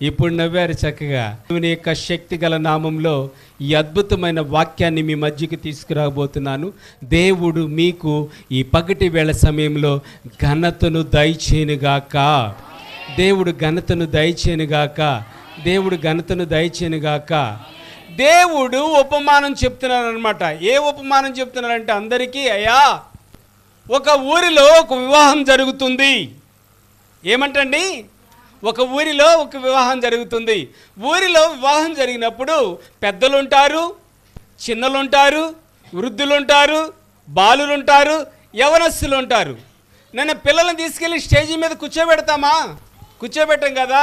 ఇప్పుడు నవ్వారు చక్కగా. దేవుని యొక్క శక్తి గల నామంలో ఈ అద్భుతమైన వాక్యాన్ని మీ మధ్యకి తీసుకురాబోతున్నాను. దేవుడు మీకు ఈ పగటి వేళ సమయంలో ఘనతను దయచేయునుగాక. దేవుడు ఘనతను దయచేయునుగాక. దేవుడు ఘనతను దయచేయునుగాక. దేవుడు ఉపమానం చెప్తున్నారనమాట. ఏ ఉపమానం చెప్తున్నారంటే అందరికీ, అయ్యా ఒక ఊరిలో ఒక వివాహం జరుగుతుంది. ఏమంటండి? ఒక ఊరిలో ఒక వివాహం జరుగుతుంది. ఊరిలో వివాహం జరిగినప్పుడు పెద్దలుంటారు, చిన్నలుంటారు, వృద్ధులుంటారు, బాలులుంటారు, యవనస్తులు ఉంటారు. నేను పిల్లల్ని తీసుకెళ్ళి స్టేజీ మీద కూర్చోబెడతామా? కూర్చోబెట్టాం కదా.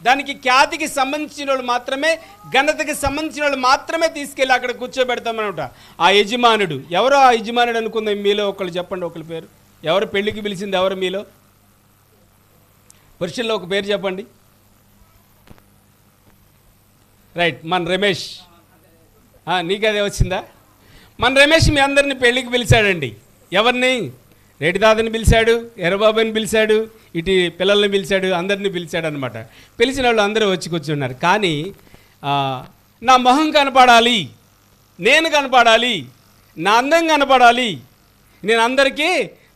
దానికి ఖ్యాతికి సంబంధించిన వాళ్ళు మాత్రమే, ఘనతకి సంబంధించిన వాళ్ళు మాత్రమే తీసుకెళ్ళి అక్కడ కూర్చోబెడతామనమాట. ఆ యజమానుడు ఎవరో, ఆ యజమానుడు అనుకుందాం. మీలో ఒకళ్ళు చెప్పండి, ఒకళ్ళ పేరు. ఎవరు పెళ్ళికి పిలిచింది? ఎవరు మీలో? పురుషుల్లో ఒక పేరు చెప్పండి. రైట్, మన రమేష్. నీకు అదే వచ్చిందా? మన రమేష్ మీ అందరిని పెళ్ళికి పిలిచాడండి. ఎవరిని? రెడ్డి దాదని పిలిచాడు, ఎర్రబాబుని పిలిచాడు, ఇటు పిల్లల్ని పిలిచాడు, అందరినీ పిలిచాడు అనమాట. పిలిచిన వాళ్ళు అందరూ వచ్చి కూర్చున్నారు. కానీ నా మొహం కనపడాలి, నేను కనపడాలి, నా అందం కనపడాలి, నేను అందరికీ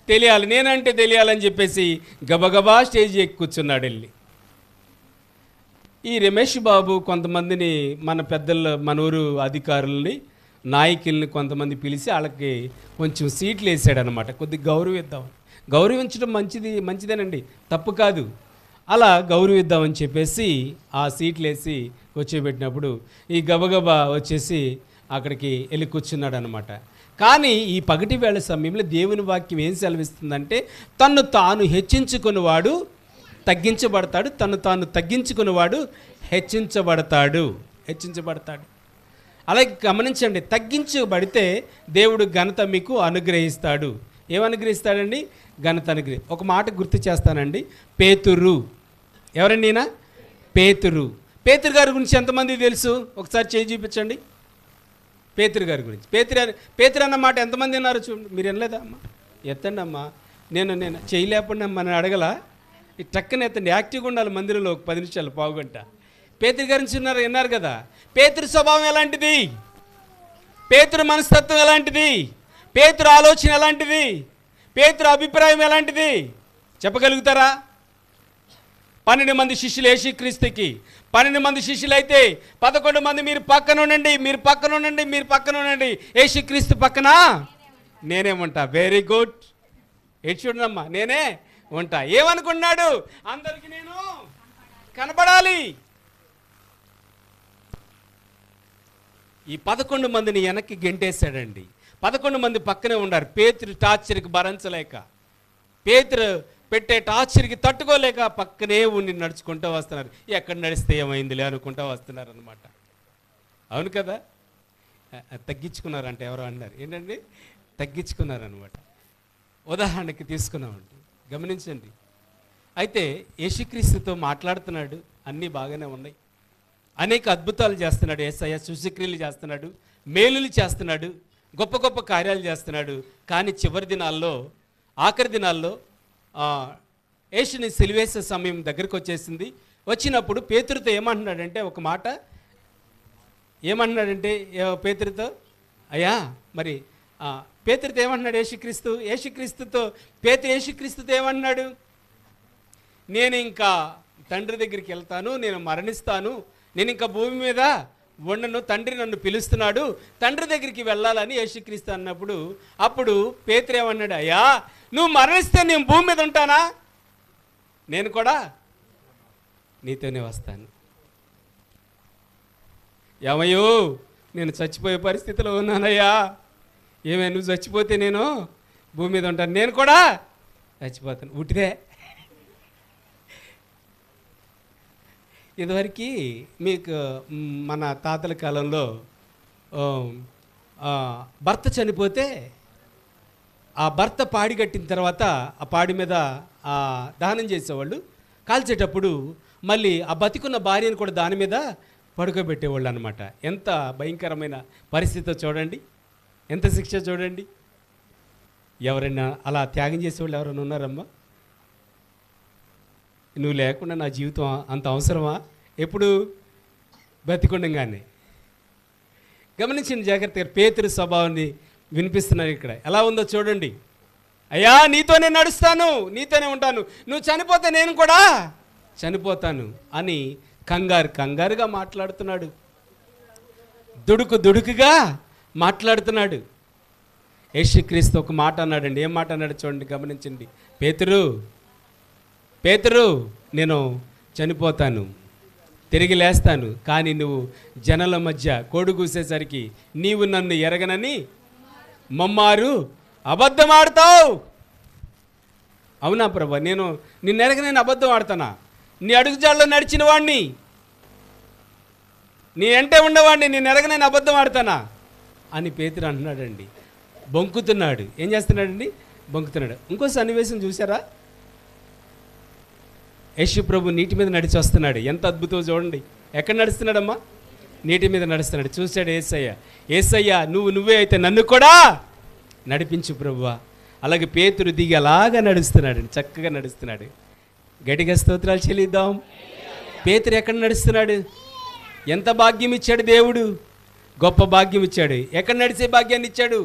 తెలియాలి, నేనంటే తెలియాలని చెప్పేసి గబగబా స్టేజ్ ఎక్కి కూర్చున్నాడు వెళ్ళి. ఈ రమేష్ బాబు కొంతమందిని, మన పెద్దల, మన ఊరు అధికారులని, నాయకుల్ని కొంతమంది పిలిచి వాళ్ళకి కొంచెం సీట్లు వేసాడనమాట. కొద్దిగా గౌరవిద్దాం. గౌరవించడం మంచిదేనండి, తప్పు కాదు. అలా గౌరవిద్దామని చెప్పేసి ఆ సీట్లు వేసి కూర్చోబెట్టినప్పుడు ఈ గబగబా వచ్చేసి అక్కడికి వెళ్ళి కూర్చున్నాడు అనమాట. కానీ ఈ పగటి వేళ సమయంలో దేవుని వాక్యం ఏం సెలవిస్తుందంటే, తన్ను తాను హెచ్చించుకునేవాడు తగ్గించబడతాడు, తను తాను తగ్గించుకునేవాడు హెచ్చించబడతాడు. అలాగే గమనించండి, తగ్గించబడితే దేవుడు ఘనత మీకు అనుగ్రహిస్తాడు. ఏమనుగ్రహిస్తాడండి? ఘనత అనుగ్రహి. ఒక మాట గుర్తు చేస్తానండి. పేతురు. ఎవరండి ఈయన? పేతురు. పేతురు గారి గురించి ఎంతమంది తెలుసు? ఒకసారి చేయి చూపించండి. పేతురు గారి గురించి. పేతురు అన్న మాట ఎంతమంది అన్నారు? చూడండి, మీరు వినలేదా అమ్మా? ఎత్తండి అమ్మా. నేను చేయలేకుండా మనం అడగలా. ఈ టక్కన ఎత్తండి. యాక్టివ్గా ఉండాలి మందిరంలో ఒక 10 నిమిషాలు, పావుగంట. పేతురు గారి నుంచి విన్నారు కదా. పేతురు స్వభావం ఎలాంటిది? పేతురు మనస్తత్వం ఎలాంటిది? పేతురు ఆలోచన ఎలాంటిది? పేతురు అభిప్రాయం ఎలాంటిది? చెప్పగలుగుతారా? 12 మంది శిష్యులు యేసుక్రీస్తుకి. 12 మంది శిష్యులు అయితే 11 మంది మీరు పక్కన ఉండండి. యేసుక్రీస్తు పక్కన నేనే ఉంటా. Very good. ఎటు చూడమ్మా, నేనే ఉంటా. ఏమనుకున్నాడు? అందరికీ నేను కనపడాలి. ఈ 11 మందిని వెనక్కి గెంటేశాడండి. 11 మంది పక్కనే ఉన్నారు. పేతురు టార్చర్కి భరించలేక, పేతురు పెట్టే టార్చర్కి తట్టుకోలేక పక్కనే ఉండి నడుచుకుంటూ వస్తున్నారు. ఎక్కడ నడిస్తే ఏమైందిలే అనుకుంటూ వస్తున్నారు అనమాట. అవును కదా. తగ్గించుకున్నారంటే ఎవరో అన్నారు. ఏంటండి? తగ్గించుకున్నారనమాట. ఉదాహరణకి తీసుకున్నామండి, గమనించండి. అయితే యేసుక్రీస్తుతో మాట్లాడుతున్నాడు, అన్నీ బాగానే ఉన్నాయి, అనేక అద్భుతాలు చేస్తున్నాడు యేసయ్య, సూచక్రియలు చేస్తున్నాడు, మేలులు చేస్తున్నాడు, గొప్ప గొప్ప కార్యాలు చేస్తున్నాడు. కానీ చివరి దినాల్లో, ఆఖరి దినాల్లో యేసుని సిలువేసే సమయం దగ్గరికి వచ్చేసింది. వచ్చినప్పుడు పేతురుతో ఏమంటున్నాడంటే, ఒక మాట ఏమంటున్నాడంటే పేతురుతో, అయ్యా మరి పేతురుతో ఏమంటున్నాడు యేసుక్రీస్తుతో యేసుక్రీస్తుతో ఏమంటున్నాడు? నేను ఇంకా తండ్రి దగ్గరికి వెళ్తాను, నేను మరణిస్తాను, నేను ఇంకా భూమి మీద ఉండను, తండ్రి నన్ను పిలుస్తున్నాడు, తండ్రి దగ్గరికి వెళ్ళాలని యేసుక్రీస్తు అన్నప్పుడు, అప్పుడు పేతురు ఏమన్నాడు? అయ్యా నువ్వు మరణిస్తే నేను భూమి మీద ఉంటానా? నేను కూడా నీతోనే వస్తాను. ఏమయ్యో, నేను చచ్చిపోయే పరిస్థితిలో ఉన్నానయ్యా. ఏమైనా నువ్వు చచ్చిపోతే నేను భూమి మీద ఉంటాను, నేను కూడా చచ్చిపోతాను. ఉట్టిదే. ఇదివరకు మీకు మన తాతల కాలంలో భర్త చనిపోతే ఆ భర్త పాడి కట్టిన తర్వాత ఆ పాడి మీద దహనం చేసేవాళ్ళు. కాల్చేటప్పుడు మళ్ళీ ఆ బతికున్న భార్యను కూడా దాని మీద పడుకోబెట్టేవాళ్ళు అనమాట. ఎంత భయంకరమైన పరిస్థితి చూడండి, ఎంత శిక్ష చూడండి. ఎవరైనా అలా త్యాగం చేసేవాళ్ళు ఎవరైనా ఉన్నారమ్మా? నువ్వు లేకుండా నా జీవితం అంత అవసరమా? ఎప్పుడు బతికుండగానే. గమనించిన జాగ్రత్తగా పేతురు స్వభావాన్ని వినిపిస్తున్నారు ఇక్కడ. ఎలా ఉందో చూడండి. అయ్యా నీతోనే నడుస్తాను, నీతోనే ఉంటాను, నువ్వు చనిపోతే నేను కూడా చనిపోతాను అని కంగారుగా మాట్లాడుతున్నాడు, దుడుకుగా మాట్లాడుతున్నాడు. యేసుక్రీస్తు ఒక మాట అన్నాడండి. ఏం మాట అన్నాడు చూడండి, గమనించండి. పేతురు నేను చనిపోతాను, తిరిగి లేస్తాను, కానీ నువ్వు జనాల మధ్య కోడి కూసేసరికి నీవు నన్ను ఎరగనని మమ్మారు అబద్ధం ఆడతావు. అవునా ప్రభా, నేను నిన్ను ఎరగనని అబద్ధం ఆడతానా? నీ అడుగుజాల్లో నడిచిన వాడిని, నీ వెంటే ఉన్నవాడిని నేను ఎరగనని అబద్ధం ఆడతానా అని పేతురు అంటున్నాడండి. బొంకుతున్నాడు. ఏం చేస్తున్నాడండి? బొంకుతున్నాడు. ఇంకో సన్నివేశం చూసారా? యేసు ప్రభు నీటి మీద నడిచి వస్తున్నాడు. ఎంత అద్భుతం చూడండి. ఎక్కడ నడుస్తున్నాడమ్మా? నీటి మీద నడుస్తున్నాడు. చూశాడు ఏసయ్య నువ్వే అయితే నన్ను కూడా నడిపించు ప్రభువా. అలాగే పేతురు దిగి అలాగా నడుస్తున్నాడు, చక్కగా నడుస్తున్నాడు. గట్టిగా స్తోత్రాలు చెల్లిద్దాం. పేతురు ఎక్కడ నడుస్తున్నాడు? ఎంత భాగ్యం ఇచ్చాడు దేవుడు, గొప్ప భాగ్యం ఇచ్చాడు. ఎక్కడ నడిచే భాగ్యాన్ని ఇచ్చాడు?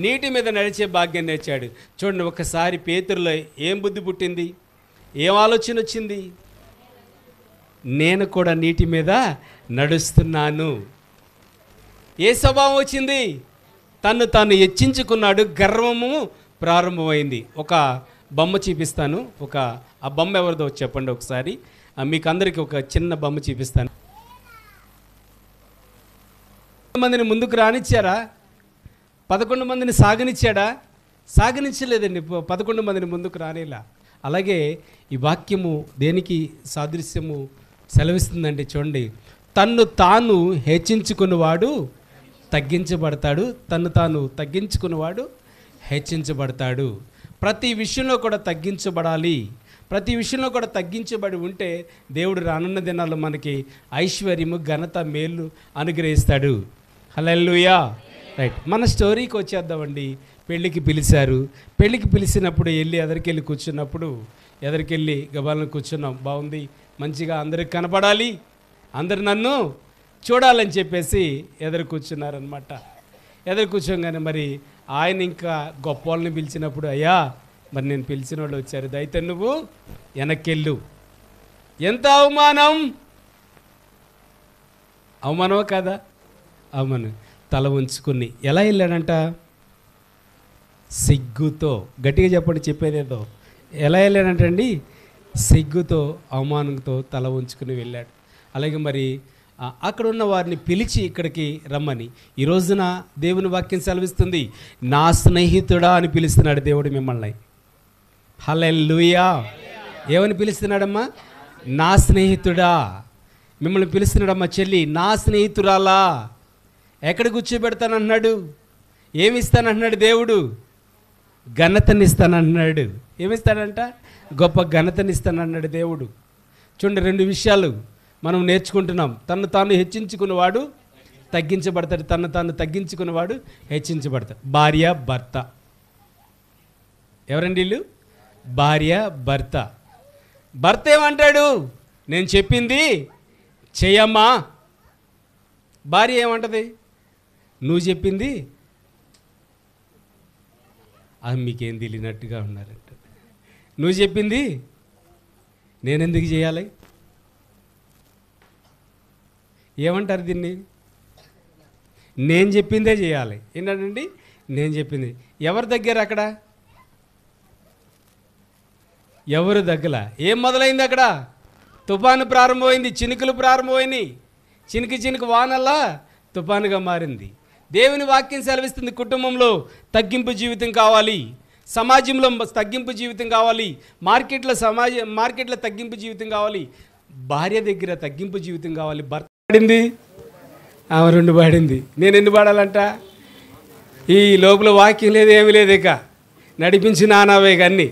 నీటి మీద నడిచే భాగ్యాన్ని ఇచ్చాడు. చూడండి, ఒకసారి పేతురులో ఏం బుద్ధి పుట్టింది, ఏం ఆలోచన వచ్చింది? నేను కూడా నీటి మీద నడుస్తున్నాను. ఏ స్వభావం వచ్చింది? తను తాను హెచ్చించుకున్నాడు, గర్వము ప్రారంభమైంది. ఒక బొమ్మ చూపిస్తాను. ఆ బొమ్మ ఎవరిదో చెప్పండి ఒకసారి. మీకు అందరికీ ఒక చిన్న బొమ్మ చూపిస్తాను. మందిని ముందుకు రానిచ్చారా? 11 మందిని సాగనిచ్చాడా? సాగనిచ్చలేదండి. 11 మందిని ముందుకు రానేలా. అలాగే ఈ వాక్యము దేనికి సాదృశ్యము సెలవిస్తుందండి చూడండి. తన్ను తాను హెచ్చించుకున్నవాడు తగ్గించబడతాడు, తన్ను తాను తగ్గించుకున్నవాడు హెచ్చించబడతాడు. ప్రతి విషయంలో కూడా తగ్గించబడాలి. ప్రతి విషయంలో కూడా తగ్గించబడి ఉంటే దేవుడు రానున్న దినాల్లో మనకి ఐశ్వర్యము, ఘనత, మేలు అనుగ్రహిస్తాడు. హల్లెలూయా. రైట్, మన స్టోరీకి వచ్చేద్దామండి. పెళ్ళికి పిలిచారు. పెళ్ళికి పిలిచినప్పుడు ఎదురికెళ్ళి కూర్చున్నప్పుడు ఎదురికెళ్ళి గబాలను కూర్చున్నాం. బాగుంది, మంచిగా అందరికి కనపడాలి, అందరు నన్ను చూడాలని చెప్పేసి ఎదురు కూర్చున్నారనమాట. ఎదురు కూర్చోగానే మరి ఆయన ఇంకా గొప్ప వాళ్ళని పిలిచినప్పుడు, అయ్యా మరి నేను పిలిచిన వాళ్ళు వచ్చారు, దయతో నువ్వు వెనక్కెళ్ళు. ఎంత అవమానమో కదా? అవమానం. తల ఉంచుకుని ఎలా వెళ్ళాడంట? సిగ్గుతో. గట్టిగా చెప్పండి, చెప్పేదేదో. ఎలా వెళ్ళాడంటండి? సిగ్గుతో, అవమానంతో తల ఉంచుకుని వెళ్ళాడు. అలాగే మరి అక్కడ ఉన్న వారిని పిలిచి ఇక్కడికి రమ్మని ఈ రోజున దేవుని వాక్యం సెలవిస్తుంది. నా స్నేహితుడా అని పిలుస్తున్నాడు దేవుడు మిమ్మల్ని. హల్లెలూయా. ఏమని పిలుస్తున్నాడమ్మా? నా స్నేహితుడా. మిమ్మల్ని పిలుస్తున్నాడమ్మా. చెల్లి, నా స్నేహితురాలా. ఎక్కడ కూర్చోబెడతానన్నాడు? ఏమిస్తానంటున్నాడు దేవుడు? ఘనతనిస్తానన్నాడు. ఏమిస్తాడంట? గొప్ప ఘనతనిస్తానన్నాడు దేవుడు. చూడండి, 2 విషయాలు మనం నేర్చుకుంటున్నాం. తను తాను హెచ్చించుకున్నవాడు తగ్గించబడతాడు, తను తాను తగ్గించుకున్నవాడు హెచ్చించబడతాడు. భార్య భర్త. ఎవరండి వీళ్ళు? భార్య భర్త. భర్త ఏమంటాడు? నేను చెప్పింది చెయ్యమ్మా. భార్య ఏమంటది? నువ్వు చెప్పింది. అది మీకేం తెలియనట్టుగా ఉన్నారంట. నువ్వు చెప్పింది నేనెందుకు చేయాలి? ఏమంటారు దీన్ని? నేను చెప్పిందే చేయాలి. ఏంటండి? నేను చెప్పింది. ఎవరి దగ్గర? అక్కడ ఎవరు దగ్గర? ఏం మొదలైంది అక్కడ? తుఫాను ప్రారంభమైంది, చినుకులు ప్రారంభమైనాయి. చినుకు వానల్లా తుఫానుగా మారింది. దేవుని వాక్యం సెలవిస్తుంది, కుటుంబంలో తగ్గింపు జీవితం కావాలి, సమాజంలో తగ్గింపు జీవితం కావాలి, మార్కెట్లో తగ్గింపు జీవితం కావాలి, భార్య దగ్గర తగ్గింపు జీవితం కావాలి. భర్త పాడింది, ఆమె 2 పాడింది. నేను ఎన్ని పాడాలంట? ఈ లోపల వాక్యం లేదు, ఏమీ లేదు. ఇక నడిపించి నానావే అన్నీ.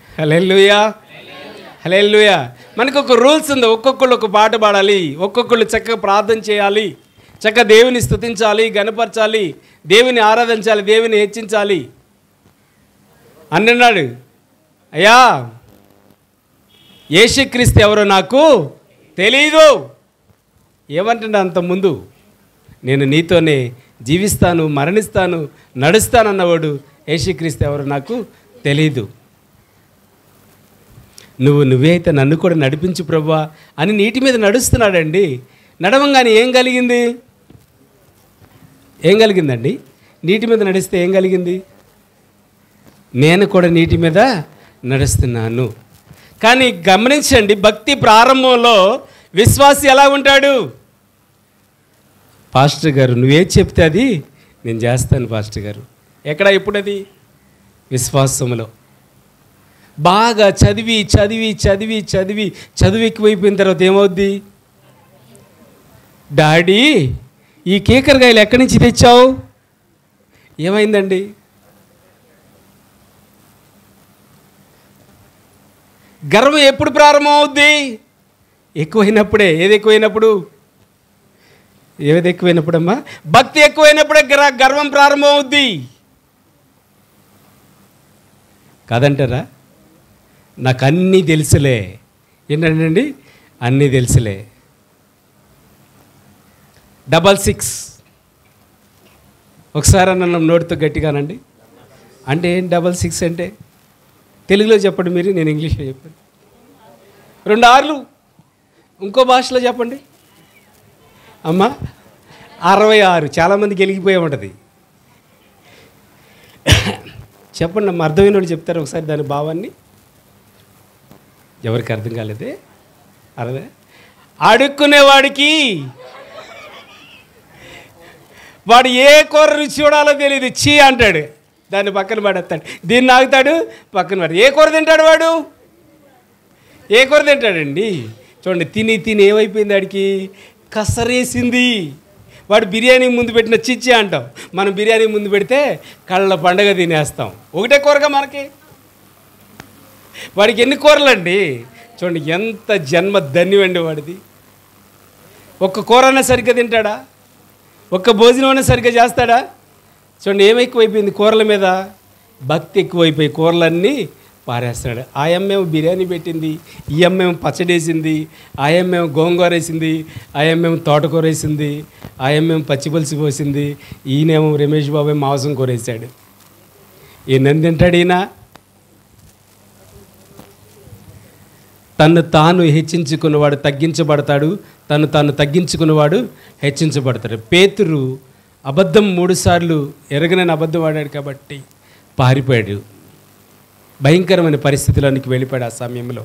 హల్లెలూయా. హల్లెలూయా. మనకు ఒక రూల్స్ ఉంది. ఒక్కొక్కళ్ళు ఒక పాట పాడాలి, ఒక్కొక్కళ్ళు చక్కగా ప్రార్థన చేయాలి, చక్కగా దేవుని స్తుతించాలి, గణపరచాలి, దేవుని ఆరాధించాలి, దేవుని హెచ్చించాలి అన్నాడు. అయ్యా యేసుక్రీస్తు ఎవరో నాకు తెలీదు ఏమంటున్నా అంతకుముందు, నేను నీతోనే జీవిస్తాను, మరణిస్తాను, నడుస్తానన్నవాడు యేసుక్రీస్తు ఎవరో నాకు తెలీదు. నువ్వే అయితే నన్ను కూడా నడిపించు ప్రభువా అని నీటి మీద నడుస్తున్నాడండి. నడవంగానే ఏం కలిగింది? ఏం కలిగిందండి? నీటి మీద నడిస్తే ఏం కలిగింది? నేను కూడా నీటి మీద నడుస్తున్నాను. కానీ గమనించండి, భక్తి ప్రారంభంలో విశ్వాసి ఎలా ఉంటాడు? పాస్టర్ గారు నువ్వే చెప్తే అది నేను చేస్తాను పాస్టర్ గారు. ఎక్కడ ఎప్పుడది? విశ్వాసంలో బాగా చదివి చదివి చదివి చదివి చదువు ఎక్కువైపోయిన తర్వాత ఏమవుద్ది? డాడీ ఈ కేకరకాయలు ఎక్కడి నుంచి తెచ్చావు? ఏమైందండి? గర్వం ఎప్పుడు ప్రారంభం అవుద్ది? ఎక్కువైనప్పుడే. ఏది ఎక్కువైనప్పుడు? ఏది ఎక్కువైనప్పుడమ్మా? భక్తి ఎక్కువైనప్పుడే గర్వం ప్రారంభం అవుద్ది కాదంటారా? నాకు అన్నీ తెలుసులే. ఏంటండి? అన్నీ తెలుసులే. 66 ఒకసారి నన్ను నోటితో గట్టిగానండి. అంటే ఏం 66 అంటే? తెలుగులో చెప్పండి మీరు, నేను ఇంగ్లీష్లో చెప్పాను. 2 6లు ఇంకో భాషలో చెప్పండి అమ్మా. 66 చాలామందికి వెలిగిపోయే ఉంటుంది. చెప్పండి అమ్మ, అర్థమైన వాళ్ళు చెప్తారు ఒకసారి దాని భావాన్ని. ఎవరికి అర్థం కాలేదే? అర్థమే. అడుక్కునేవాడికి వాడు ఏ కూర రుచి చూడాలో తెలియదు, చీ అంటాడు, దాన్ని పక్కన పడేస్తాడు, దీన్ని ఆగుతాడు, పక్కన పడతాడు. ఏ కూర తింటాడు వాడు? ఏ కూర తింటాడండి? చూడండి, తిని తిని ఏమైపోయింది వాడికి? కసరేసింది. వాడు బిర్యానీ ముందు పెట్టిన చిచ్చి అంటాం, మనం బిర్యానీ ముందు పెడితే కళ్ళ పండగ తినేస్తాం. ఒకటే కూరగా మనకి. వాడికి ఎన్ని కూరలండి? చూడండి ఎంత జన్మ ధన్యమండి వాడిది. ఒక్క కూరన్నా సరిగ్గా తింటాడా? ఒక్క భోజనం సరిగ్గా చేస్తాడా? చూడండి ఏమి ఎక్కువైపోయింది కూరల మీద? భక్తి ఎక్కువైపోయి కూరలన్నీ పారేస్తున్నాడు. ఆ అమ్మేమో బిర్యానీ పెట్టింది, ఈ అమ్మేమో పచ్చడి వేసింది, ఆ అమ్మేమో గోంగూర వేసింది, ఆ అమ్మేమో తోటకూర వేసింది, ఆ అమ్మేమో పచ్చిపులుసు పోసింది, ఈయనేమో రమేష్ బాబు మాంసం కూర వేసాడు. ఈయన తింటాడు ఈయన? తను తాను హెచ్చించుకున్నవాడు తగ్గించబడతాడు, తను తాను తగ్గించుకున్నవాడు హెచ్చించబడతాడు. పేతురు అబద్ధం 3 సార్లు ఎరగనని అబద్ధం ఆడాడు కాబట్టి పారిపోయాడు. భయంకరమైన పరిస్థితుల్లోనికి వెళ్ళిపోయాడు. ఆ సమయంలో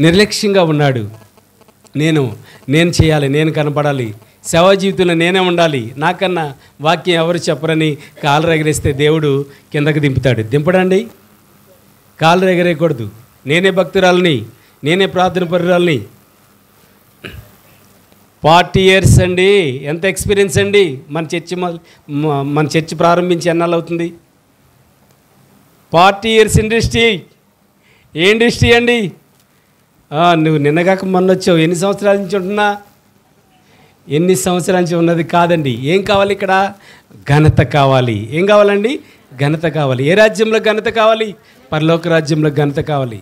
నిర్లక్ష్యంగా ఉన్నాడు. నేను చేయాలి, నేను కనపడాలి, సేవా జీవితంలో నేనే ఉండాలి, నాకన్నా వాక్యం ఎవరు చెప్పరని కాలు ఎగరేస్తే దేవుడు కిందకి దింపుతాడు. దింపడండి, కాలు ఎగరేయకూడదు. నేనే భక్తురాలని, నేనే ప్రార్థన పరురాలని. 40 years అండి. ఎంత ఎక్స్పీరియన్స్ అండి. మన చర్చి ప్రారంభించి ఎన్నాళ్ళు అవుతుంది? 40 years ఇండస్ట్రీ. ఏ ఇండస్ట్రీ అండి? నువ్వు నిన్నగాక మొన్న వచ్చావు. ఎన్ని సంవత్సరాల నుంచి ఉంటున్నా? ఎన్ని సంవత్సరాల నుంచి ఉన్నది కాదండి. ఏం కావాలి ఇక్కడ? ఘనత కావాలి. ఏం కావాలండి? ఘనత కావాలి. ఏ రాజ్యంలో ఘనత కావాలి? పరలోక రాజ్యంలో ఘనత కావాలి.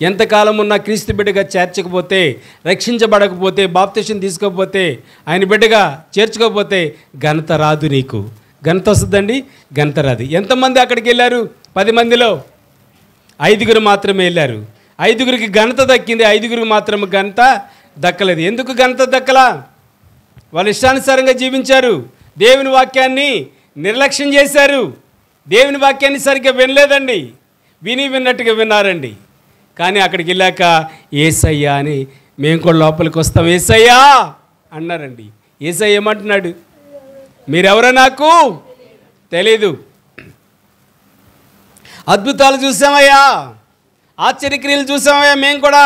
ఎంతకాలం ఉన్నా క్రీస్తు బిడ్డగా చేర్చకపోతే, రక్షించబడకపోతే, బాప్తిసం తీసుకోకపోతే, ఆయన బిడ్డగా చేర్చుకోకపోతే ఘనత రాదు. నీకు ఘనత వస్తుందండి? ఘనత రాదు. ఎంతమంది అక్కడికి వెళ్ళారు? 10 మందిలో 5గురు మాత్రమే వెళ్ళారు. 5గురికి ఘనత దక్కింది, 5గురికి మాత్రం ఘనత దక్కలేదు. ఎందుకు ఘనత దక్కలా? వాళ్ళు ఇష్టానుసారంగా జీవించారు. దేవుని వాక్యాన్ని నిర్లక్ష్యం చేశారు. దేవుని వాక్యాన్ని సరిగ్గా వినలేదండి. విన్నట్టుగా విన్నారండి. కానీ అక్కడికి వెళ్ళాక యేసయ్యా అని మేము కూడా లోపలికి వస్తాం, యేసయ్యా అన్నారండి. యేసయ్య ఏమంటున్నాడు? మీరెవరో నాకు తెలీదు. అద్భుతాలు చూసామయ్యా, ఆశ్చర్యక్రియలు చూసామయ్యా, మేము కూడా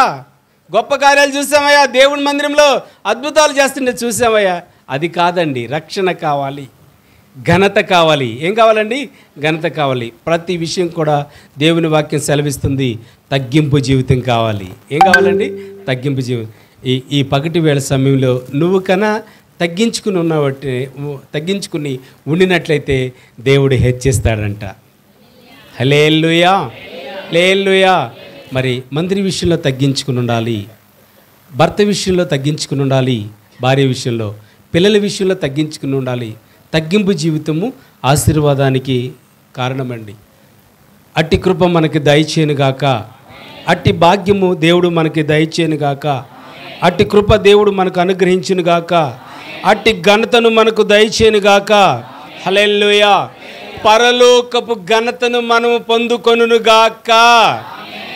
గొప్ప కార్యాలు చూసామయ్యా, దేవుని మందిరంలో అద్భుతాలు చేస్తుంటే చూసామయ్యా. అది కాదండి. రక్షణ కావాలి, ఘనత కావాలి. ఏం కావాలండి? ఘనత కావాలి. ప్రతి విషయం కూడా దేవుని వాక్యం సెలవిస్తుంది. తగ్గింపు జీవితం కావాలి. ఏం కావాలండి? తగ్గింపు జీవితం. ఈ పగటి వేళ సమయంలో నువ్వు కన్నా తగ్గించుకుని ఉండినట్లయితే దేవుడు హెచ్చిస్తాడంట. హల్లెలూయా, హల్లెలూయా. మరి మందిరి విషయంలో తగ్గించుకుని ఉండాలి, భర్త విషయంలో తగ్గించుకుని ఉండాలి, భార్య విషయంలో, పిల్లల విషయంలో తగ్గించుకుని ఉండాలి. తగ్గింపు జీవితము ఆశీర్వాదానికి కారణమండి. అట్టి కృప మనకి దయచేయనుగాక, అట్టి భాగ్యము దేవుడు మనకి దయచేయనుగాక, అట్టి కృప దేవుడు మనకు అనుగ్రహించునుగాక, అట్టి ఘనతను మనకు దయచేయనుగాక. హల్లెలూయా. పరలోకపు ఘనతను మనం పొందుకొనుగాక,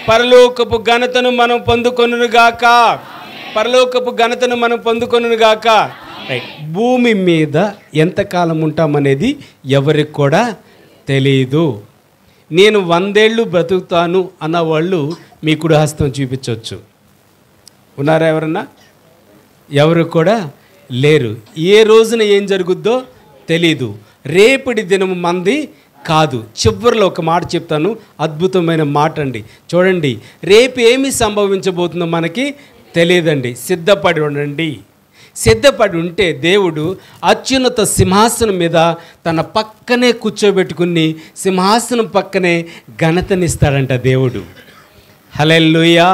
పరలోకపు ఘనతను మనం పొందుకొనుగాక, పరలోకపు ఘనతను మనం పొందుకొనుగాక. భూమి మీద ఎంతకాలం ఉంటామనేది ఎవరికి కూడా తెలియదు. నేను 100 ఏళ్ళు బ్రతుకుతాను అన్న వాళ్ళు మీ కుడి హస్తం చూపించవచ్చు. ఉన్నారా ఎవరన్నా? ఎవరు కూడా లేరు. ఏ రోజున ఏం జరుగుద్దో తెలీదు. రేపటి దినం మంది కాదు. చివరిలో ఒక మాట చెప్తాను, అద్భుతమైన మాట అండి. చూడండి, రేపు ఏమి సంభవించబోతుందో మనకి తెలియదండి. సిద్ధపడి ఉండండి. సిద్ధపడి ఉంటే దేవుడు అత్యున్నత సింహాసనం మీద తన పక్కనే కూర్చోబెట్టుకుని సింహాసనం పక్కనే ఘనతనిస్తాడంట దేవుడు. హల్లెలూయా.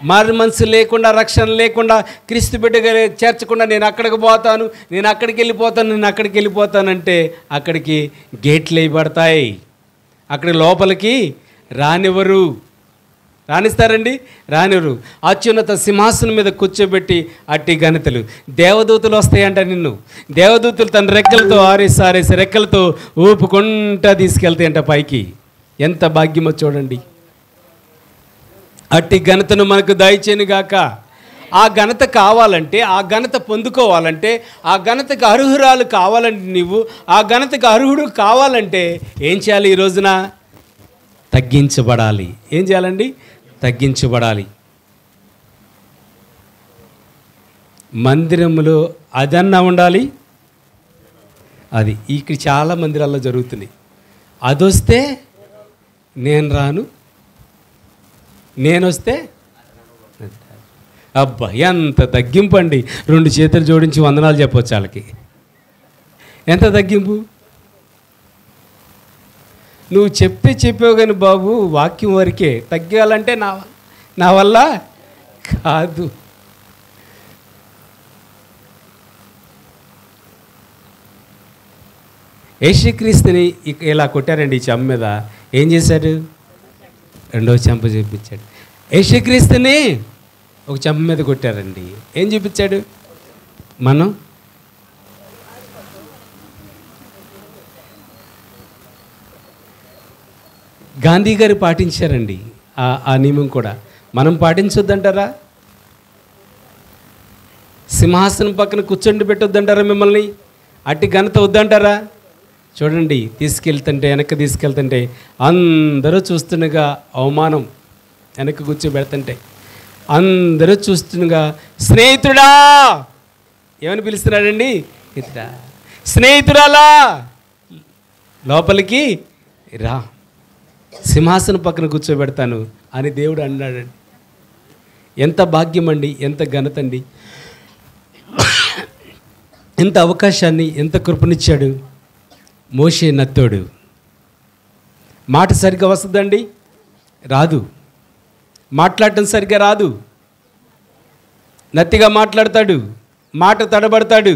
మారు మనసు లేకుండా, రక్షణ లేకుండా, క్రీస్తు బిడ్డగా చేర్చకుండా నేను అక్కడికి పోతాను, నేను అక్కడికి వెళ్ళిపోతాను, నేను అక్కడికి వెళ్ళిపోతానంటే అక్కడికి గేట్లు వేయబడతాయి. అక్కడి లోపలికి రానివ్వరు. రాణిస్తారండి? రానివ్వరు. అత్యున్నత సింహాసనం మీద కూర్చోబెట్టి అట్టి ఘనతలు దేవదూతలు వస్తాయంట. నిన్ను దేవదూతలు తన రెక్కలతో ఆరేసి రెక్కలతో ఊపుకుంటా తీసుకెళ్తాయంట పైకి. ఎంత భాగ్యమో చూడండి. అట్టి ఘనతను మనకు దయచేయనుగాక. ఆ ఘనత కావాలంటే, ఆ ఘనత పొందుకోవాలంటే, ఆ ఘనతకు అర్హురాలు కావాలంటే, నీవు ఆ ఘనతకు అర్హుడు కావాలంటే ఏం చేయాలి? ఈ రోజున తగ్గించబడాలి. ఏం చేయాలండి? తగ్గించబడాలి. మందిరంలో అదన్నా ఉండాలి. అది ఇక్కడ చాలా మందిరాల్లో జరుగుతుంది. అదొస్తే నేను రాను, నేనొస్తే అబ్బా ఎంత తగ్గింపు అండి. 2 చేతులు జోడించి వందనాలు చెప్పవచ్చు వాళ్ళకి. ఎంత తగ్గింపు. నువ్వు చెప్పావు కానీ బాబు, వాక్యం వరకే. తగ్గాలంటే నా వల్ల కాదు. యేసుక్రీస్తుని ఇలా కొట్టారండి ఈ చెంప మీద. ఏం చేశాడు? 2వ చెంప చూపించాడు. యేసుక్రీస్తుని ఒక చెంప మీద కొట్టారండి. ఏం చూపించాడు? మనం గాంధీ గారు పాటించారండి ఆ నియమం కూడా. మనం పాటించొద్దంటారా? సింహాసనం పక్కన కూర్చొని పెట్టొద్దంటారా మిమ్మల్ని? అట్టి ఘనత వద్దంటారా? చూడండి, వెనక్కి తీసుకెళ్తుంటే అందరూ చూస్తుండగా అవమానం. వెనక్కి కూర్చోబెడుతుంటే అందరూ చూస్తుండగా స్నేహితుడా ఏమని పిలుస్తున్నాడండి? స్నేహితురాలా లోపలికి రా, సింహాసనం పక్కన కూర్చోబెడతాను అని దేవుడు అన్నాడండి. ఎంత భాగ్యం అండి, ఎంత ఘనత అండి, ఎంత అవకాశాన్ని, ఎంత కృపనిచ్చాడు. మోషే నత్తోడు. మాట సరిగ్గా వస్తుందండి? రాదు. మాట్లాడటం సరిగ్గా రాదు. నత్తిగా మాట్లాడతాడు, మాట తడబడతాడు,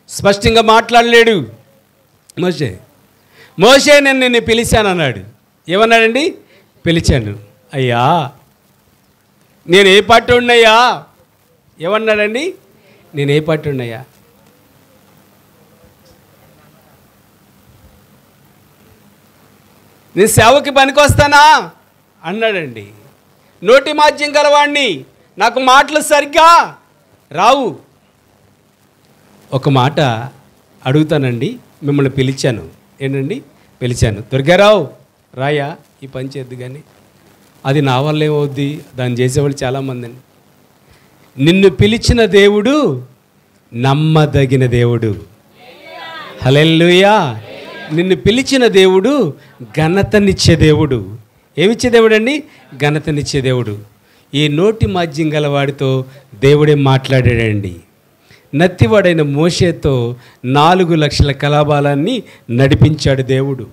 స్పష్టంగా మాట్లాడలేడు. మోషే నేను నిన్ను పిలిచాను అన్నాడు. ఏమన్నాడండి? పిలిచాను. అయ్యా నేను ఏ పార్టీ ఉన్నాయా? ఏమన్నాడండి? నేను ఏ పార్టీ ఉన్నాయా? నేను సేవకి పనికొస్తానా అన్నాడండి. నోటి మాధ్యం గలవాడిని, నాకు మాటలు సరిగ్గా రావు. ఒక మాట అడుగుతానండి, మిమ్మల్ని పిలిచాను. ఏంటండి? పిలిచాను, దుర్గారావు రాయా ఈ పని చేద్దు కానీ. అది నా వల్ల ఏమవుద్ది? దాన్ని చేసేవాళ్ళు చాలామంది అండి. నిన్ను పిలిచిన దేవుడు నమ్మదగిన దేవుడు. హల్లెలూయా. నిన్ను పిలిచిన దేవుడు ఘనతనిచ్చే దేవుడు. ఏమిచ్చే దేవుడు అండి? ఘనతనిచ్చే దేవుడు. ఈ నోటి మాధ్యం గలవాడితో దేవుడే మాట్లాడాడండి. నత్తివాడైన మోషేతో 4 లక్షల కలాబాలాన్ని నడిపించాడు దేవుడు.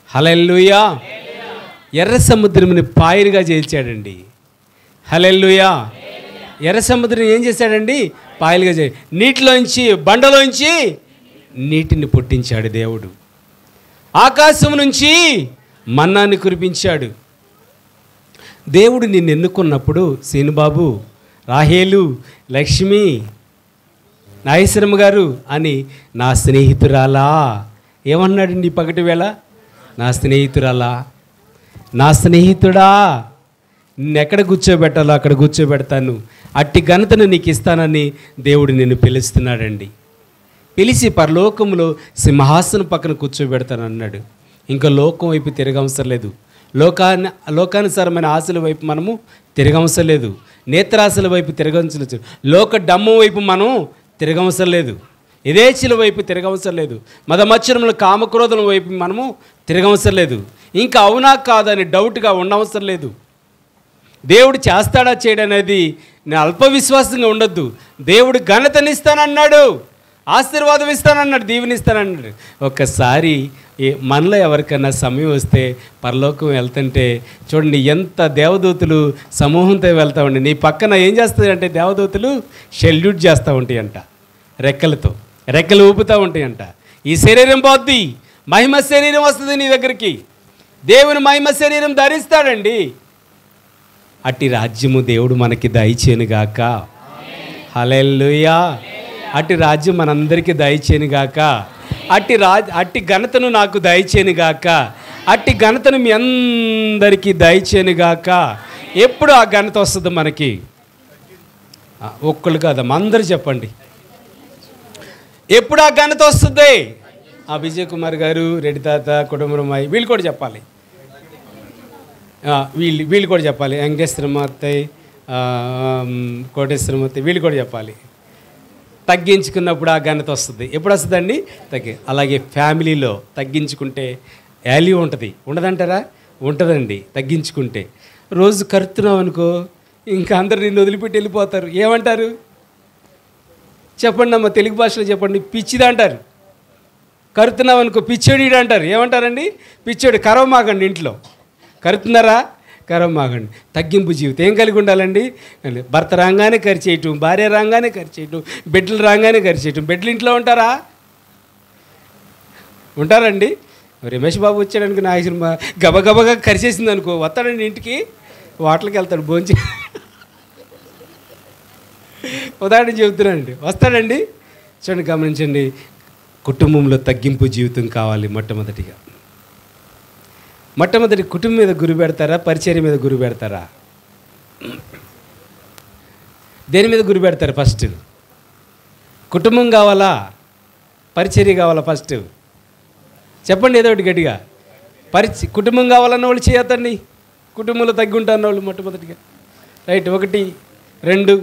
హల్లెలూయా. ఎర్ర సముద్రముని పాయలుగా చేర్చాడండి. హల్లెలూయా. ఎర్ర సముద్రం ఏం చేశాడండి? పాయలుగా చే నీటిలోంచి బండలోంచి నీటిని పుట్టించాడు దేవుడు. ఆకాశం నుంచి మన్నాన్ని కురిపించాడు. దేవుడు నిన్ను ఎన్నుకున్నప్పుడు సీనుబాబు, రాహేలు, లక్ష్మి, నాగేశ్వరమ్మ గారు అని నా స్నేహితురాలా ఏమన్నాడండి పగటి వేళ? నా స్నేహితురాలా, నా స్నేహితుడా, నిన్నెక్కడ కూర్చోబెట్టాలో అక్కడ కూర్చోబెడతాను, అట్టి ఘనతను నీకు ఇస్తానని దేవుడు నిన్ను పిలుస్తున్నాడండి. పిలిచి పరలోకంలో సింహాసనం పక్కన కూర్చోబెడతాను అన్నాడు. ఇంకా లోకం వైపు తిరగవసరం లేదు. లోకానుసారమైన ఆశల వైపు మనము తిరగవసరం లేదు. నేత్రాశల వైపు తిరగవసరం లేదు. లోక డమ్మం వైపు మనం తిరగవసరం లేదు. యథేచ్ఛల వైపు తిరగవసరం లేదు. మదమత్సరముల కామక్రోధుల వైపు మనము తిరగవసరం లేదు. ఇంకా అవునా కాదని డౌట్గా ఉండవసరం లేదు. దేవుడు చేస్తాడా చేయడనేది నేను అల్ప విశ్వాసంగా ఉండొద్దు. దేవుడు ఘనతనిస్తానన్నాడు, ఆశీర్వాదం ఇస్తానన్నాడు, దీవెనిస్తానన్నాడు. ఒక్కసారి మనలో ఎవరికన్నా సమయం వస్తే పరలోకం వెళ్తుంటే చూడండి, ఎంత దేవదూతలు సమూహంతో వెళ్తామండి. నీ పక్కన ఏం చేస్తాయంటే దేవదూతలు సెల్యూట్ చేస్తూ ఉంటాయంట, రెక్కలు ఊపుతూ ఉంటాయంట. ఈ శరీరం పోద్ది, మహిమ శరీరం వస్తుంది నీ దగ్గరికి. దేవుని మహిమ శరీరం ధరిస్తాడండి. అట్టి రాజ్యము దేవుడు మనకి దయచేనుగాక. హల్లెలూయా. అట్టి రాజ్యం మనందరికీ దయచేనుగాక. అట్టి ఘనతను నాకు దయచేనుగాక. అట్టి ఘనతను మీ అందరికీ దయచేనుగాక. ఎప్పుడు ఆ ఘనత వస్తుంది మనకి? ఒక్కళ్ళు కాదమ్మా, అందరూ చెప్పండి. ఎప్పుడు ఆ ఘనత వస్తుంది? ఆ విజయ్ కుమార్ గారు, రెడ్డి తాత, కుటుంబరామాయి వీళ్ళు కూడా చెప్పాలి. వీళ్ళు కూడా చెప్పాలి. వెంకటేశ్వరమూర్తి, కోటేశ్వరమూర్తి వీళ్ళు కూడా చెప్పాలి. తగ్గించుకున్నప్పుడు ఆ ఘనత వస్తుంది. ఎప్పుడు వస్తుందండి? అలాగే ఫ్యామిలీలో తగ్గించుకుంటే వాల్యూ ఉంటుంది. ఉండదంటారా? ఉంటుందండి. తగ్గించుకుంటే రోజు కరుతున్నావు అనుకో, ఇంకా అందరు నిన్ను వదిలిపెట్టి వెళ్ళిపోతారు. ఏమంటారు చెప్పండి అమ్మ, తెలుగు భాషలో చెప్పండి. పిచ్చిది అంటారు. కరుతున్నావు అనుకో పిచ్చోడు అంటారు. ఏమంటారండి? పిచ్చోడు. కరవమాగండి. ఇంట్లో కరుతున్నారా? కరవమాగండి. తగ్గింపు జీవితం ఏం కలిగి ఉండాలండి? భర్త రాగానే ఖర్చేయటం, భార్య రాగానే ఖర్చేయటం, బిడ్డలు రాగానే ఖర్చేయటం. బిడ్డలు ఇంట్లో ఉంటారా? ఉంటారండి? రమేష్ బాబు వచ్చాడనుకో, నా సినిమా గబగబగా ఖర్చేసింది అనుకో, వస్తాడండి ఇంటికి, హోటల్కి వెళ్తాడు భోంచి. ఉదాహరణ చెబుతున్నానండి. వస్తాడండి. చూడండి, గమనించండి. కుటుంబంలో తగ్గింపు జీవితం కావాలి. మొట్టమొదటి కుటుంబం మీద గురి పెడతారా? పరిచర్య మీద గురి పెడతారా? దేని మీద గురి పెడతారు? ఫస్ట్ కుటుంబం కావాలా, పరిచర్య కావాలా? ఫస్ట్ చెప్పండి ఏదో ఒకటి గట్టిగా. కుటుంబం కావాలన్న వాళ్ళు చేయొద్దండి. కుటుంబంలో తగ్గి ఉంటారన్న వాళ్ళు మొట్టమొదటిగా. రైట్. 1, 2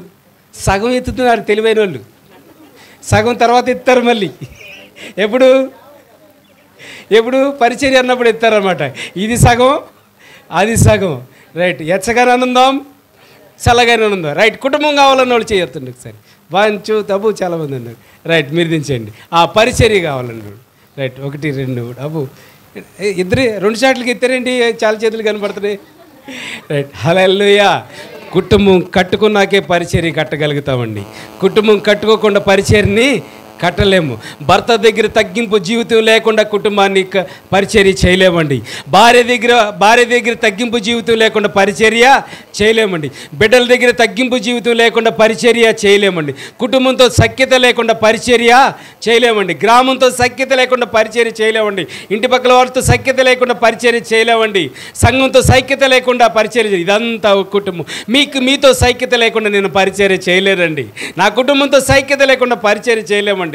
సగం ఎత్తుతున్నారు తెలివైన వాళ్ళు. సగం తర్వాత ఎత్తారు మళ్ళీ. ఎప్పుడు పరిచర్య అన్నప్పుడు ఎత్తారనమాట. ఇది సగం, అది సగం. రైట్. ఎచ్చగానే ఆనందం, చల్లగానే ఆనందం. రైట్. కుటుంబం కావాలన్న వాళ్ళు చేయొద్దండి. ఒకసారి 1, 2 తప్పు చాలామంది అన్నారు. రైట్. మీరు దించండి. ఆ పరిచర్య కావాలన్నాడు. రైట్. 1, 2 అబ్బు ఇద్దరు 2 షాట్లకి ఎత్తారేంటి? చాలా చేతులు కనపడుతున్నాయి. రైట్. హల్లెలూయా. కుటుంబం కట్టుకున్నాకే పరిచర్య కట్టగలుగుతామండి. కుటుంబం కట్టుకోకుండా పరిచర్యని కట్టలేము. భర్త దగ్గర తగ్గింపు జీవితం లేకుండా కుటుంబాన్ని పరిచర్య చేయలేమండి. భార్య దగ్గర తగ్గింపు జీవితం లేకుండా పరిచర్య చేయలేమండి. బిడ్డల దగ్గర తగ్గింపు జీవితం లేకుండా పరిచర్య చేయలేమండి. కుటుంబంతో సఖ్యత లేకుండా పరిచర్య చేయలేమండి. గ్రామంతో సఖ్యత లేకుండా పరిచర్య చేయలేమండి. ఇంటి పక్కల వారితో సఖ్యత లేకుండా పరిచర్య చేయలేమండి. సంఘంతో సైక్యత లేకుండా పరిచర్య. ఇదంతా కుటుంబం. మీతో సైక్యత లేకుండా నేను పరిచర్య చేయలేనండి. నా కుటుంబంతో సైక్యత లేకుండా పరిచర్య చేయలేమండి.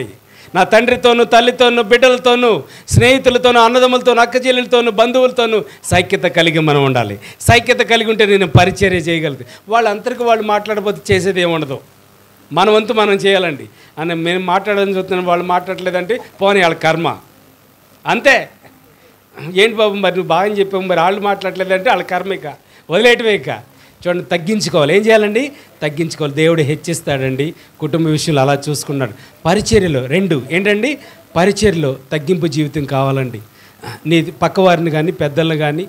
నా తండ్రితోనూ, తల్లితోనూ, బిడ్డలతోనూ, స్నేహితులతోనూ, అన్నదమ్ములతోనూ, అక్కచెల్లెలతోనూ, బంధువులతోనూ సైక్యత కలిగి మనం ఉండాలి. సైక్యత కలిగి ఉంటే నేను పరిచర్య చేయగలుగుతాను. వాళ్ళందరికీ వాళ్ళు మాట్లాడబోతే చేసేది ఏముండదు. మన వంతు మనం చేయాలండి. మేము మాట్లాడదని చూస్తున్నాం, వాళ్ళు మాట్లాడలేదంటే పోనీ వాళ్ళ కర్మ, అంతే. ఏంటి బాబు మరి నువ్వు బాగా చెప్పావు, మరి వాళ్ళు మాట్లాడలేదంటే వాళ్ళ కర్మ ఇక వదిలేయటమే. ఇక చూడండి, తగ్గించుకోవాలి. ఏం చేయాలండి? తగ్గించుకోవాలి. దేవుడు హెచ్చిస్తాడండి. కుటుంబ విషయాలు అలా చూసుకున్నాడు. పరిచర్యలో 2 ఏంటండి? పరిచర్యలో తగ్గింపు జీవితం కావాలండి. నీ పక్కవారిని కానీ, పెద్దలను కానీ,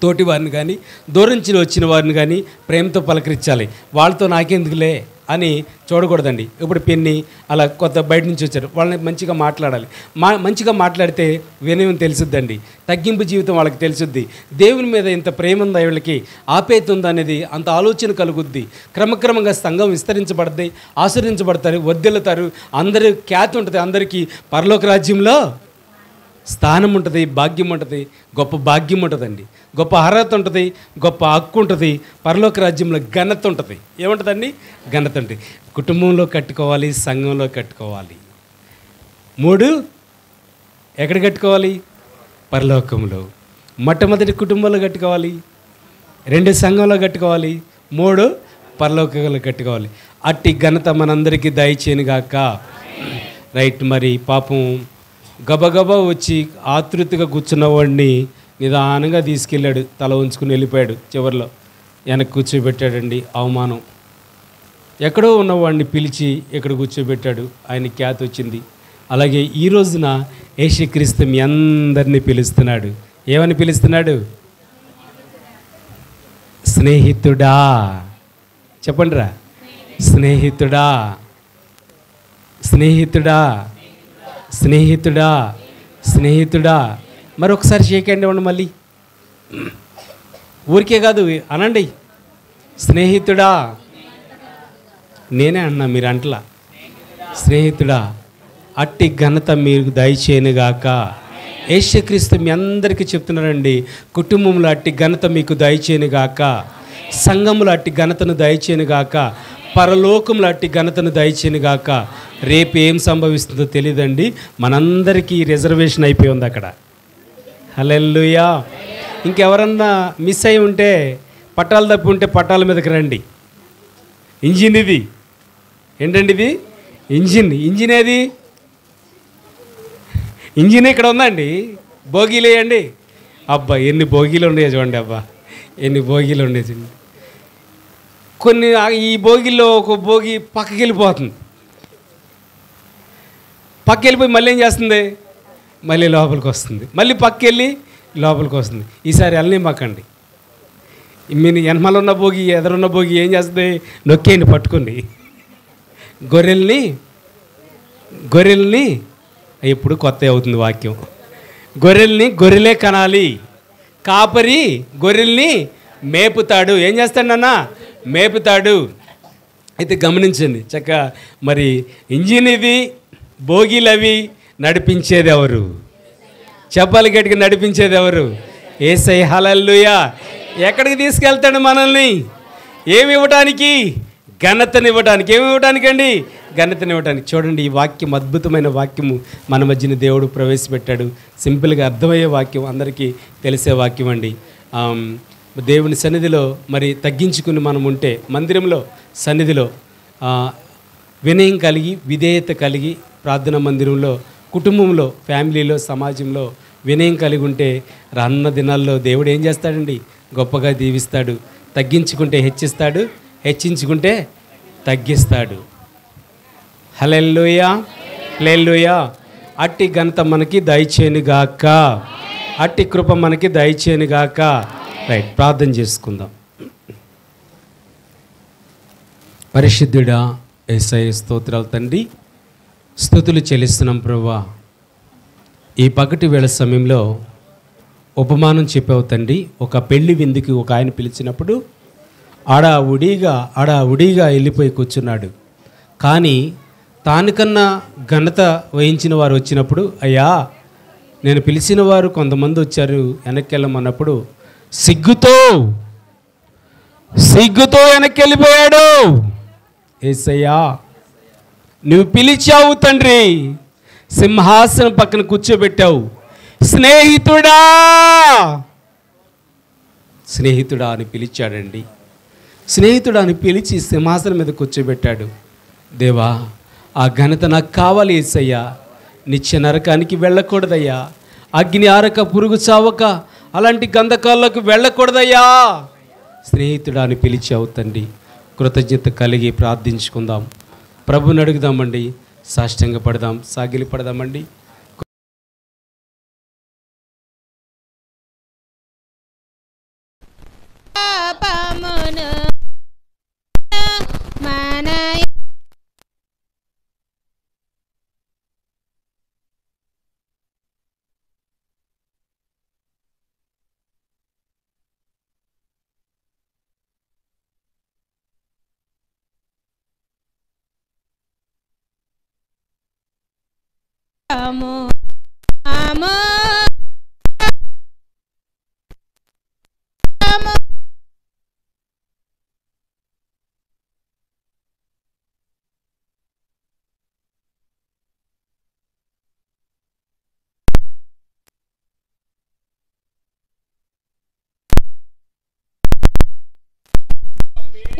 తోటి వారిని కానీ, దూరం నుంచి వచ్చిన వారిని కానీ ప్రేమతో పలకరించాలి. వాళ్ళతో నాకెందుకులే అని చూడకూడదండి. ఇప్పుడు పిన్ని అలా కొత్త బయట నుంచి వచ్చారు, వాళ్ళని మంచిగా మాట్లాడాలి. మంచిగా మాట్లాడితే వినయం తెలుసుద్దండి. తగ్గింపు జీవితం వాళ్ళకి తెలుసుద్ది. దేవుని మీద ఇంత ప్రేమ ఉందా, వీళ్ళకి ఆప్యాయత ఉందా అనేది అంత ఆలోచన కలుగుద్ది. క్రమక్రమంగా సంఘం విస్తరించబడుద్ది, ఆశీర్వించబడతారు, వర్ధిల్లుతారు. అందరూ ఖ్యాతి ఉంటుంది. అందరికీ పరలోక రాజ్యంలో స్థానం ఉంటుంది, భాగ్యం ఉంటుంది, గొప్ప భాగ్యం ఉంటుందండి. గొప్ప అర్హత ఉంటుంది, గొప్ప హక్కు ఉంటుంది. పరలోక రాజ్యంలో ఘనత ఉంటుంది. ఏముంటుందండి? ఘనత ఉంటుంది. కుటుంబంలో కట్టుకోవాలి, సంఘంలో కట్టుకోవాలి. 3 ఎక్కడ కట్టుకోవాలి? పరలోకంలో. మొట్టమొదటి కుటుంబంలో కట్టుకోవాలి, 2 సంఘంలో కట్టుకోవాలి, 3 పరలోకంలో కట్టుకోవాలి. అట్టి ఘనత మనందరికీ దయచేయనుగాక. రైట్. మరి పాపం గబగబా వచ్చి ఆతృతగా కూర్చున్న వాడిని నిదానంగా తీసుకెళ్ళాడు, తల ఉంచుకుని వెళ్ళిపోయాడు. చివరిలో వెనక్కి కూర్చోబెట్టాడండి. అవమానం. ఎక్కడో ఉన్నవాడిని పిలిచి ఇక్కడ కూర్చోబెట్టాడు. ఆయన ఖ్యాతి వచ్చింది. అలాగే ఈ రోజున యేసుక్రీస్తు మీ అందరినీ పిలుస్తున్నాడు. ఏమని పిలుస్తున్నాడు? స్నేహితుడా. చెప్పండి రా, స్నేహితుడా, స్నేహితుడా, స్నేహితుడా, స్నేహితుడా. మరొకసారి షేక్ హ్యాండ్ ఇవ్వండి. మళ్ళీ ఊరికే కాదు అనండి, స్నేహితుడా. నేనే అన్నా, మీరు అంటలా. స్నేహితుడా, అట్టి ఘనత మీరు దయచేయనుగాక. యేసుక్రీస్తు మీ అందరికీ చెప్తున్నారండి, కుటుంబంలో అట్టి ఘనత మీకు దయచేయనుగాక, సంఘంలో అట్టి ఘనతను దయచేయనుగాక, పరలోకంలో అట్టి ఘనతను దయచేయనుగాక. రేపు ఏం సంభవిస్తుందో తెలియదండి. మనందరికీ రిజర్వేషన్ అయిపోయి ఉంది అక్కడ. హల్లెలూయా. ఇంకెవరన్నా మిస్ అయి ఉంటే, పట్టాలు తప్పి ఉంటే పట్టాల మీదకి రండి. ఇంజిన్ ఇది. ఏంటండి ఇది? ఇంజిన్. ఇంజిన్ ఏది? ఇంజిన్ ఇక్కడ ఉందండి. బోగీలు వేయండి. అబ్బా ఎన్ని బోగీలు ఉండేవి చూడండి. అబ్బా ఎన్ని బోగీలు ఉండేది. కొన్ని ఈ బోగిల్లో ఒక బోగి పక్కకి వెళ్ళిపోతుంది. పక్క వెళ్ళిపోయి మళ్ళీ ఏం చేస్తుంది? మళ్ళీ లోపలికి వస్తుంది. మళ్ళీ పక్క వెళ్ళి లోపలికి వస్తుంది. ఈసారి వెళ్ళని మాకండి. మీరు వెనమల ఉన్న బోగి, ఎదురున్న బోగి ఏం చేస్తుంది? నొక్కేయండి పట్టుకుని. గొర్రెల్ని ఎప్పుడు కొత్త అవుతుంది వాక్యం. గొర్రెలే కనాలి. కాపరి గొర్రెల్ని మేపుతాడు. ఏం చేస్తాడు నాన్న? మేపుతాడు. అయితే గమనించండి చక్కగా. మరి ఇంజిన్ ఇది, బోగీలు అవి, నడిపించేది ఎవరు? చెప్పాలి గట్టిగా, నడిపించేది ఎవరు? యేసయ్య. హల్లెలూయా. ఎక్కడికి తీసుకెళ్తాడు మనల్ని? ఏమి ఇవ్వటానికి? ఘనతనివ్వటానికి. ఏమి ఇవ్వటానికి అండి? ఘనతనివ్వటానికి. చూడండి, ఈ వాక్యం అద్భుతమైన వాక్యము మన మధ్యన దేవుడు ప్రవేశపెట్టాడు. సింపుల్గా అర్థమయ్యే వాక్యం, అందరికీ తెలిసే వాక్యం అండి. దేవుని సన్నిధిలో మరి తగ్గించుకుని మనం ఉంటే, మందిరంలో సన్నిధిలో వినయం కలిగి, విధేయత కలిగి, ప్రార్థనా మందిరంలో, కుటుంబంలో, ఫ్యామిలీలో, సమాజంలో వినయం కలిగి ఉంటే రానున్న దినాల్లో దేవుడు ఏం చేస్తాడండి? గొప్పగా దీవిస్తాడు. తగ్గించుకుంటే హెచ్చిస్తాడు, హెచ్చించుకుంటే తగ్గిస్తాడు. హల్లెలూయా, హల్లెలూయా. అట్టి ఘనత మనకి దయచేయనుగాక, అట్టి కృప మనకి దయచేయనుగాక. రైట్, ప్రార్థన చేసుకుందాం. పరిశుద్ధుడా యేసయ్య, స్తోత్రాలు తండ్రి, స్తుతులు చెల్లిస్తున్నాం ప్రభువా. ఈ పగటి వేళ సమయంలో ఉపమానం చెప్పావు తండ్రి. ఒక పెళ్లి విందుకి ఒక ఆయన పిలిచినప్పుడు అడావుడిగా వెళ్ళిపోయి కూర్చున్నాడు. కానీ తానికన్నా ఘనత వహించిన వారు వచ్చినప్పుడు, అయ్యా నేను పిలిచిన వారు కొంతమంది వచ్చారు, వెనక్కి వెళ్ళమన్నప్పుడు సిగ్గుతో వెనక్కి వెళ్ళిపోయాడు. యేసయ్యా, నువ్వు పిలిచావు తండ్రి, సింహాసనం పక్కన కూర్చోబెట్టావు. స్నేహితుడా అని పిలిచాడండి. స్నేహితుడా అని పిలిచి సింహాసనం మీద కూర్చోబెట్టాడు. దేవా, ఆ ఘనత నాకు కావాలి యేసయ్యా. నిత్య నరకానికి వెళ్ళకూడదయ్యా. అగ్ని ఆరక పురుగు చావక అలాంటి గంధకాల్లోకి వెళ్ళకూడదయ్యా. స్నేహితుడా అని పిలిచావు తండ్రి. కృతజ్ఞత కలిగి ప్రార్థించుకుందాం. ప్రభుని అడుగుదామండి, సాష్టంగా పడదాం, సాగిలి పడదామండి.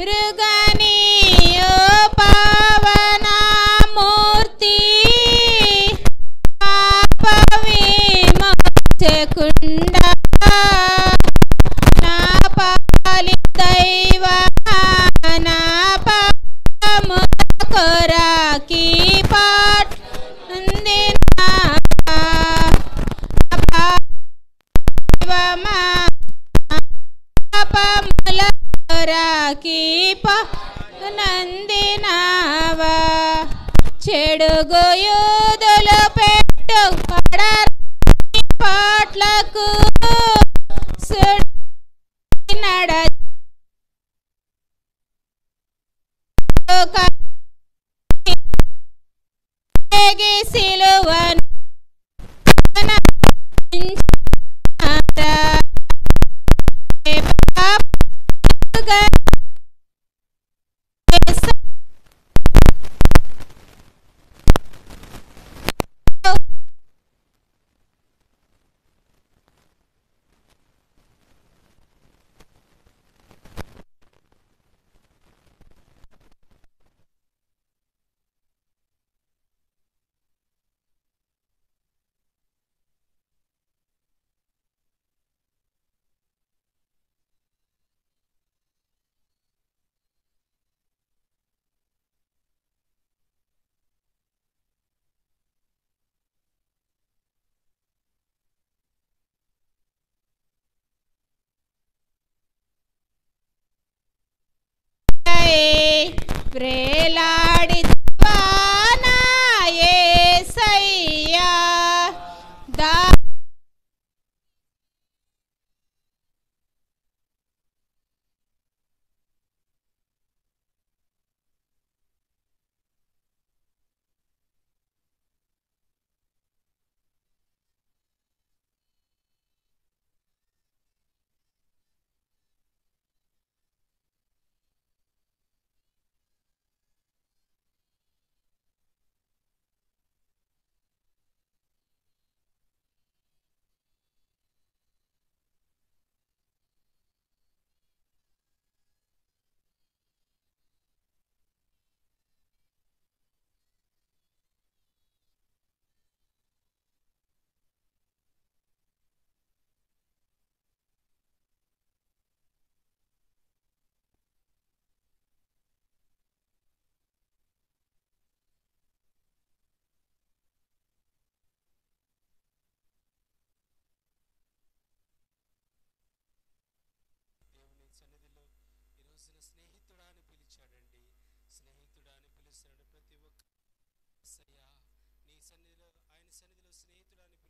రుగనియో పావన మూర్తి పాపవిమోచకుండ నా పాలి దైవ నా పాపము కొరకి పాట్ పాపముల నందినావా చెడుగు యూదులు పెట్టు పాట్లకు నడ సిలువను ప్రేలాడి యేసయ్యా నీ సన్నిధిలో ఆయన సన్నిధిలో స్నేహితుడా అని